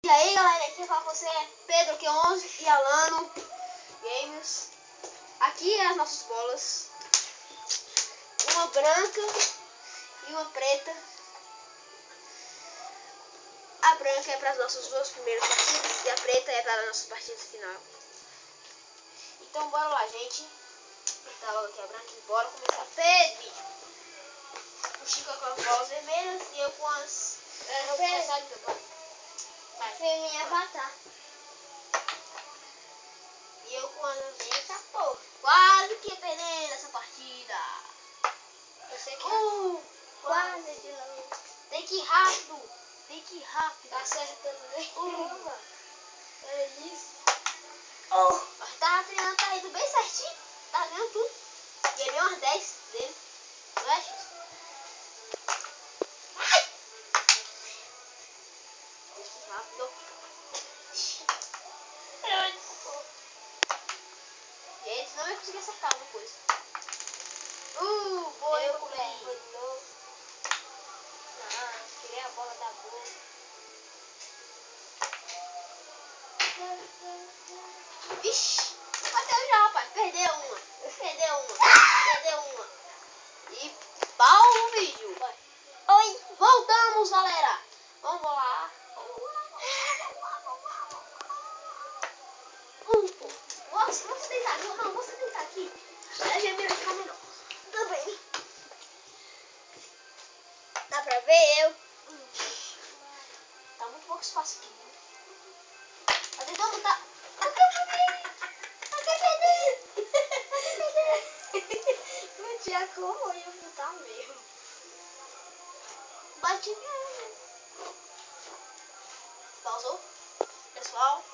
E aí galera, aqui fala com você é Pedro Q11 e Alano Games. Aqui é as nossas bolas, uma branca e uma preta. A branca é para as nossas duas primeiras partidas e a preta é para as nossas partidas final. Então bora lá, gente. Tá logo aqui a branca e bora começar. Pedro! O Chico com as bolas vermelhas e eu com as... Eu vou começar então. Vai. Minha avatar. E eu com as... Eita porra. Quase que perdendo essa partida. Eu sei que quase de novo. Tem que ir rápido. Tem que ir rápido. Tá acertando bem. Olha isso. Tava treinando, tá indo bem certinho. Tá ganhando tudo. Ganhei umas 10 dele. Não é, X? Ai! Tem que ir rápido. Gente, não ia conseguir acertar uma coisa. Boa, Eu consegui. começo de novo. Não, tirei a bola da boca. Vixe, bateu já, rapaz. Perdeu uma. Perdeu uma. E pau no vídeo. Oi. Voltamos, galera. Vamos lá. Nossa, você deitar aqui. Não, você deitar aqui. Aí já vai ficar melhor. Tá bem. Dá pra ver eu. Tá muito pouco espaço aqui. Tá tentando botar. Não tinha como eu ia botar mesmo. Bate. Pausou. Pessoal.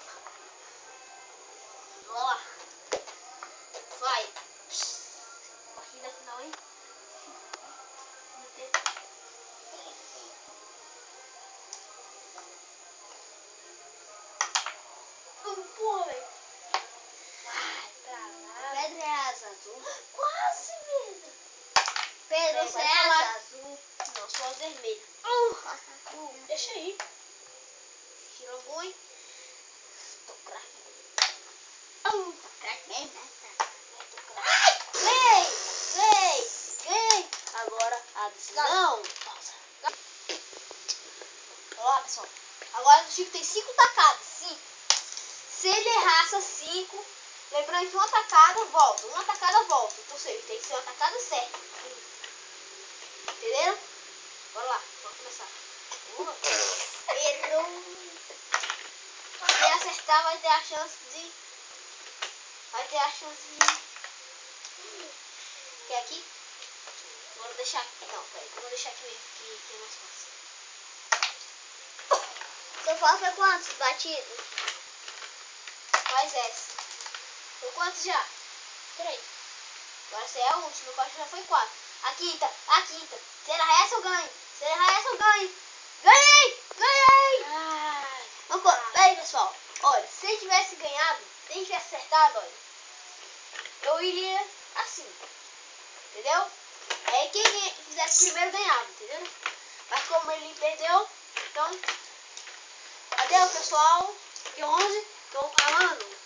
Vamos lá. Vai. Partida final, hein? Porra, velho. Vai pra lá. Pedro é asa azul. Quase mesmo. Pedro, você vai é falar. asa azul. Não, sou asa vermelha. Deixa aí. Tirou muito. Tô craque. Crack mesmo. Ganhei. Agora a decisão. Olha lá, pessoal. Agora o Chico tem 5 tacadas. 5. Se ele errar essas 5, lembrando que uma tacada volta. Ou seja, tem que ser uma tacada certa. Entenderam? Bora lá, vamos começar. Errou. Se acertar, vai ter a chance de... Quer aqui? Vou deixar aqui. Não, peraí. Eu vou deixar aqui mesmo, que é mais fácil. Seu pau foi quantos batidos? Mais essa. Foi quantos já? 3. Agora essa é a última. Eu acho que já foi 4. A quinta. Se ele errar essa, eu ganho. Ganhei! Peraí, pessoal. Olha, se ele tivesse ganhado, se ele tivesse acertado, olha, eu iria assim. Entendeu? Aí quem fizesse primeiro ganhava, entendeu? Mas como ele perdeu, então... Adeus, pessoal. Que 11. Tô falando.